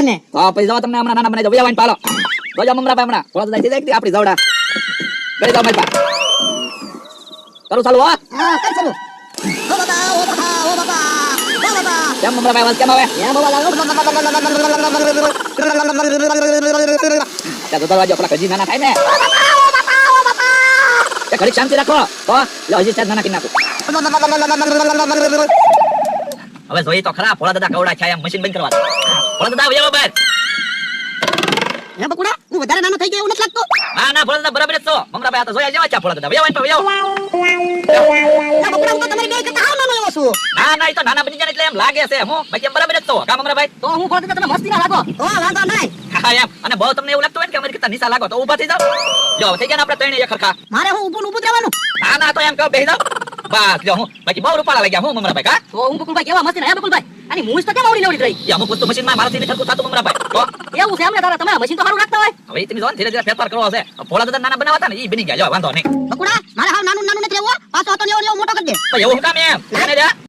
ને તો પછી જાઓ તમને હમણાં નાના બનાવી દો વેવાઈને પાલો જોજો મમરાભાઈ હમણાં થોડા દાઈ જાય આપણી જવડા કરી દો મારી પા કરું ચાલુ હો હા કર ચાલુ ઓ બાબા ઓ બાબા ઓ બાબા ઓ બાબા કેમ મમરાભાઈ વાત કેમ આવે એ બાબા લાગો ત્યાં તો દરવાજો પેલા કજી નાના થાય ને એ ઘડી શાંતિ રાખો તો લો હજી સાહેબ નાના કરી નાખું હવે જોઈ તો ખરા ભોળા દાદા કવડા છે એમ મશીન બંધ કરવા ભોળા દાદા વયો બહાર હે બકુડા હું વધારે નાનો થઈ ગયો એવું નથી લાગતું ના ભોળા દાદા બરાબર જ છો મમરાભાઈ આ તો જોયા જેવા છે ભોળા દાદા વયો વયો ના બકુડા હું તો તમારી બે કરતા હાવ નાનો એવો છું ના એ તો નાના બની જાય એટલે એમ લાગે છે હું બાકી એમ બરાબર જ છો કા મમરાભાઈ તો હું બોલતો તમે મસ્તી ના લાગો તો વાંધો નહીં હા એમ અને બહુ તમને એવું લાગતું હોય ને કે અમારી કરતા નીચા લાગો તો ઊભા થઈ જાવ જો થઈ ગયા ને આપણે ત્રણે એક ખરખા મારે હું ઊભું ઊભું જ રહેવાનું ના તો એમ કહો બેહી જાવ બસ જો હું બાકી બહુ રૂપાળા લાગ્યા હું મમરાભાઈ કા તો હું બકુલભાઈ કેવા મસ્તી ના હે બકુલભાઈ આની મૂંછ તો કેમ આવડી નવડી રહી અમુક વસ્તુ મશીનમાં મારાથી ખરખું થતું મમરાભાઈ તો એવું છે એમને તારા તમે મશીન તો સારું રાખતા હોય હવે તમે જો ને ધીરે ધીરે ફેરફાર કરવો હશે ભોળા દાદા નાના બનાવતા ને ઈ બની ગયા જો વાંધો નહીં બકુડા મારે હાવ નાનું નાનું નથી રહેવું પાછો હતો ને એવો મોટો કરી દે તો એવું કામ એમ